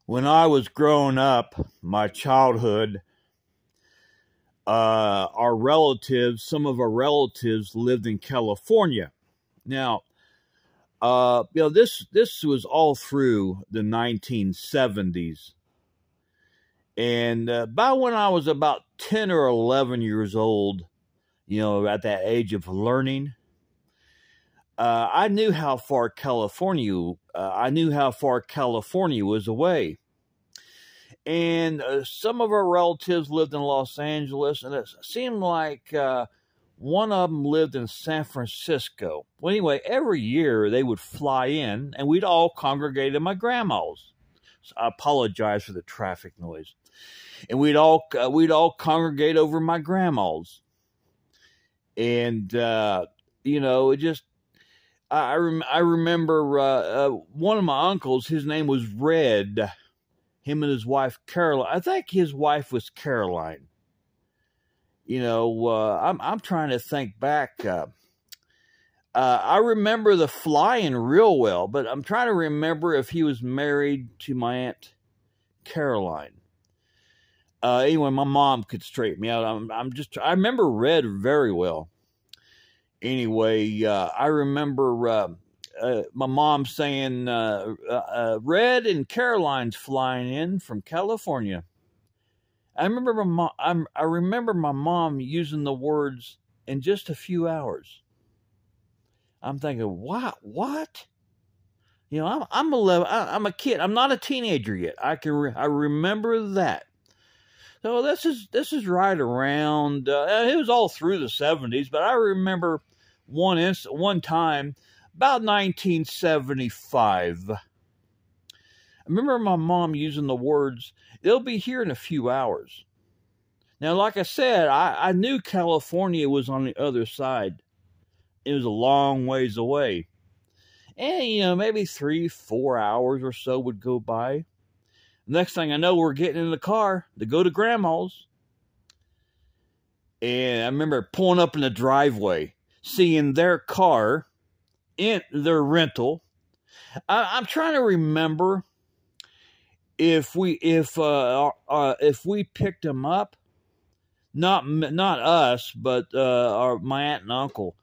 When I was growing up, my childhood, some of our relatives lived in California. Now, this was all through the 1970s, and about when I was about 10 or 11 years old, at that age of learning, I knew how far California was away. And some of our relatives lived in Los Angeles, and it seemed like one of them lived in San Francisco. Well, anyway, every year they would fly in, and we'd all congregate at my grandma's. So I apologize for the traffic noise. And we'd all congregate over my grandma's, and it just I remember one of my uncles. His name was Red. Him and his wife, Caroline. I think his wife was Caroline. I'm trying to think back. I remember the flying real well, but I'm trying to remember if he was married to my Aunt Caroline. Anyway, my mom could straighten me out. I remember Red very well. Anyway, I remember my mom saying, Red and Caroline's flying in from California. I remember my mom using the words, in just a few hours. I'm thinking, what? I'm 11. I'm a kid. I'm not a teenager yet. I remember that. So this is right around. It was all through the 70s, but I remember one time about 1975. I remember my mom using the words, "They'll be here in a few hours." Now, like I said, I knew California was on the other side. It was a long ways away. And, maybe 3-4 hours or so would go by. Next thing I know, we're getting in the car to go to Grandma's. And I remember pulling up in the driveway, seeing their car in their rental. I'm trying to remember if we picked them up, not us, but my aunt and uncle.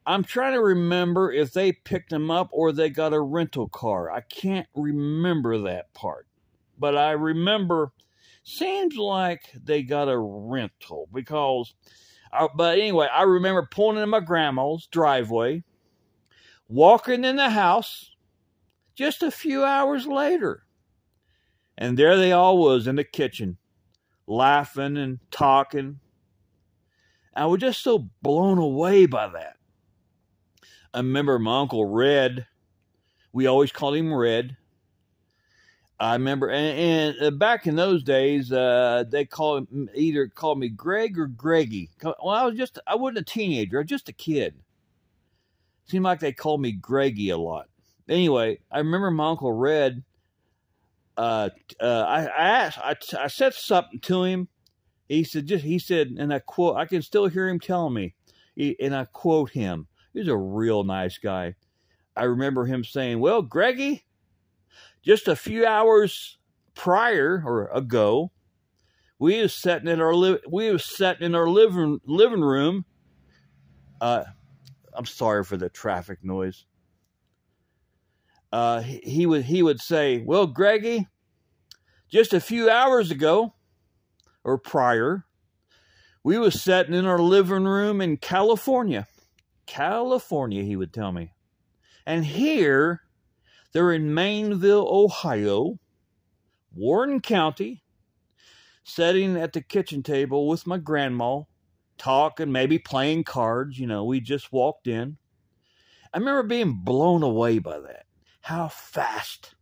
I'm trying to remember if they picked them up or they got a rental car. I can't remember that part, but I remember seems like they got a rental because. But anyway, I remember pulling in my grandma's driveway, walking in the house just a few hours later. And there they all was in the kitchen, laughing and talking. I was just so blown away by that. I remember my Uncle Red. We always called him Red. I remember, and back in those days, they either called me Greg or Greggy. Well, I wasn't a teenager, I was just a kid. Seemed like they called me Greggy a lot. Anyway, I remember my Uncle Red. I said something to him. He said, and I quote, I can still hear him telling me, and I quote him. He was a real nice guy. I remember him saying, "Well, Greggy, just a few hours prior or ago, we was sitting in our living room." I'm sorry for the traffic noise. He would say, "Well, Greggy, just a few hours ago or prior, we was sitting in our living room in California." California, he would tell me. And here, they're in Mainville, Ohio, Warren County, sitting at the kitchen table with my grandma, talking, maybe playing cards. We just walked in. I remember being blown away by that. How fast,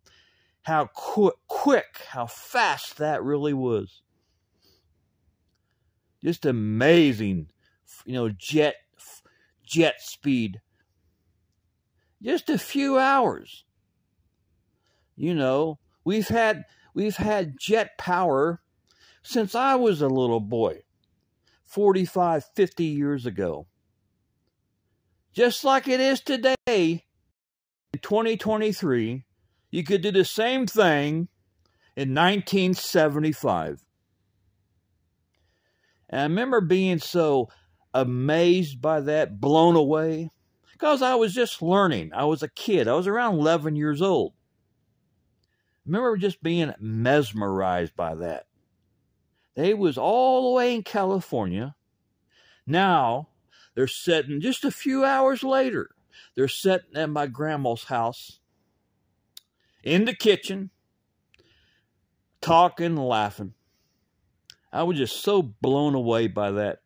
how quick, how fast that really was. Just amazing, jet speed. Just a few hours. We've had jet power since I was a little boy, 45, 50 years ago. Just like it is today, in 2023, you could do the same thing in 1975. And I remember being so amazed by that, blown away, because I was just learning. I was a kid. I was around 11 years old. I remember just being mesmerized by that. They was all the way in California. Now, they're sitting just a few hours later. They're sitting at my grandma's house in the kitchen, talking and laughing. I was just so blown away by that.